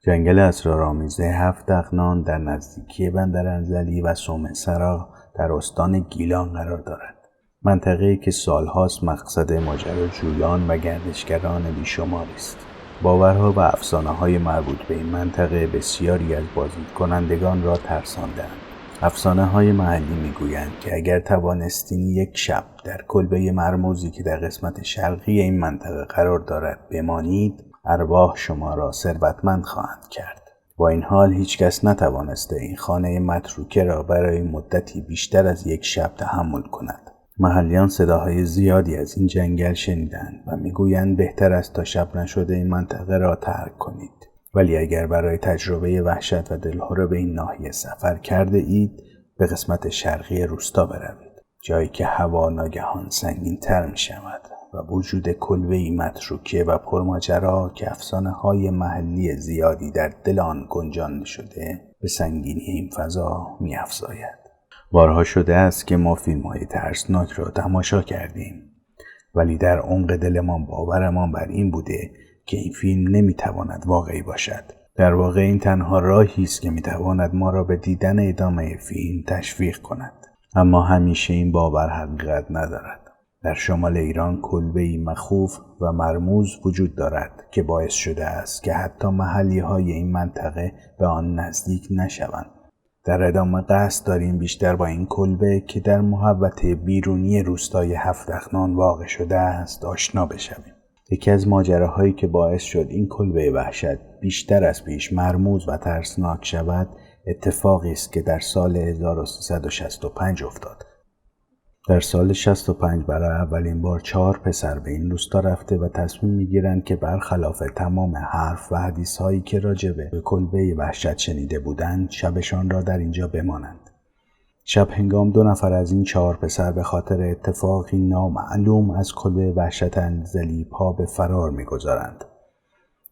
جنگل اسرارآمیز 7 دغنان در نزدیکی بندر انزلی و سومسرا در استان گیلان قرار دارد. منطقه‌ای که سالهاست مقصد ماجراجویان و گردشگران بیشماری است. باورها و افسانه‌های مربوط به این منطقه بسیاری از بازدیدکنندگان را ترسانده‌اند. افسانه‌های محلی می‌گویند که اگر توانستین یک شب در کلبه مرموزی که در قسمت شرقی این منطقه قرار دارد بمانید، ارواح شما را ثروتمند خواهند کرد. با این حال هیچ کس نتوانسته این خانه متروکه را برای مدتی بیشتر از یک شب تحمل کند. محلیان صداهای زیادی از این جنگل شنیدند و میگویند بهتر است تا شب نشده این منطقه را ترک کنید. ولی اگر برای تجربه وحشت و دلهره به این ناحیه سفر کرده اید، به قسمت شرقی روستا بروید، جایی که هوا ناگهان سنگین تر می شود و وجود کلبه‌ای متروکه و پرماجرا که افسانه‌های محلی زیادی در دل آن گنجانده شده به سنگینی این فضا می افزاید. بارها شده است که ما فیلم‌های ترسناک را تماشا کردیم، ولی در عمق دلمان باورمان بر این بوده که این فیلم نمیتواند واقعی باشد. در واقع این تنها راهی است که میتواند ما را به دیدن ادامه فیلم تشویق کند. اما همیشه این باور حقیقت ندارد. در شمال ایران کلبه‌ای مخوف و مرموز وجود دارد که باعث شده است که حتی محلی‌های این منطقه به آن نزدیک نشوند. در ادامه قصد داریم بیشتر با این کلبه که در محوطه بیرونی روستای 7 دغنان واقع شده است آشنا بشویم. یکی از ماجراهایی که باعث شد این کلبه وحشت بیشتر از پیش مرموز و ترسناک شود اتفاقی است که در سال 1365 افتاد. در سال 65 برای اولین بار 4 پسر به این روستا رفته و تصمیم میگیرند که برخلاف تمام حرف و حدیثهایی که راجع به کلبه وحشت شنیده بودند شبشان را در اینجا بمانند. شب هنگام 2 نفر از این 4 پسر به خاطر اتفاقی نامعلوم از کلبه وحشت انزلی پا به فرار میگذارند.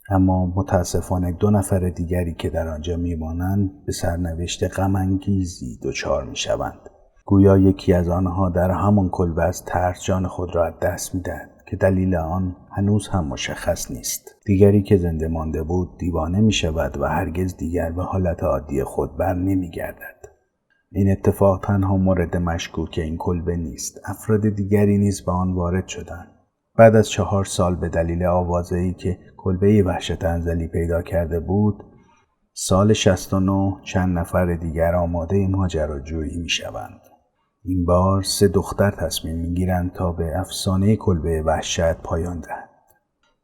اما متاسفانه 2 نفر دیگری که در آنجا میمانند به سرنوشت غم‌انگیزی دچار میشوند. گویا یکی از آنها در همان کلبه از ترس جان خود را از دست می‌دهد که دلیل آن هنوز هم مشخص نیست. دیگری که زنده مانده بود دیوانه میشود و هرگز دیگر به حالت عادی خود بر نمیگردد. این اتفاق تنها مورد مشکوک این کلبه نیست. افراد دیگری نیز به آن وارد شدند. بعد از 4 سال به دلیل آوازه‌ای که کلبه وحشت انزلی پیدا کرده بود، سال 69 چند نفر دیگر آماده ماجراجویی میشوند. این بار 3 دختر تصمیم میگیرند تا به افسانه کلبه وحشت پایان دهند.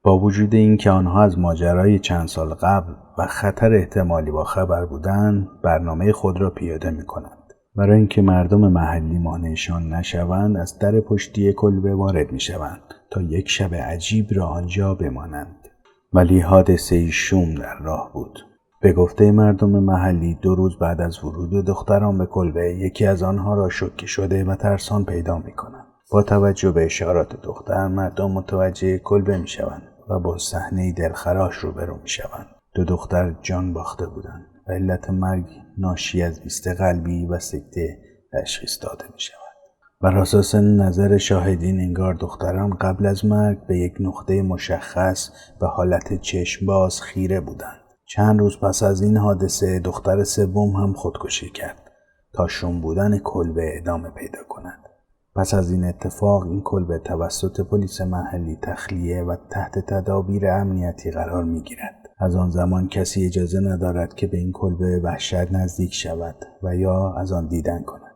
با وجود اینکه آنها از ماجرای چند سال قبل و خطر احتمالی با خبر بودند، برنامه خود را پیاده میکنند. برای اینکه مردم محلی مانعشان نشوند، از در پشتی کلبه وارد میشوند تا یک شب عجیب را آنجا بمانند. ولی حادثه‌ای شوم در راه بود. به گفته مردم محلی 2 روز بعد از ورود دختران به کلبه، یکی از آنها را شوکه شده و ترسان پیدا می‌کنند. با توجه به اشارات دختر، مردم متوجه کلبه می‌شوند و با صحنه‌ای دلخراش روبرو می‌شوند. 2 دختر جان باخته بودند و علت مرگ ناشی از ایست قلبی و سکته تشخیص داده می‌شود. بر اساس نظر شاهدین انگار دختران قبل از مرگ به یک نقطه مشخص به حالت چشم باز خیره بودند. چند روز پس از این حادثه دختر سوم هم خودکشی کرد تا شوم بودن کلبه ادامه پیدا کند. پس از این اتفاق این کلبه توسط پلیس محلی تخلیه و تحت تدابیر امنیتی قرار می‌گیرد. از آن زمان کسی اجازه ندارد که به این کلبه وحشت نزدیک شود و یا از آن دیدن کند.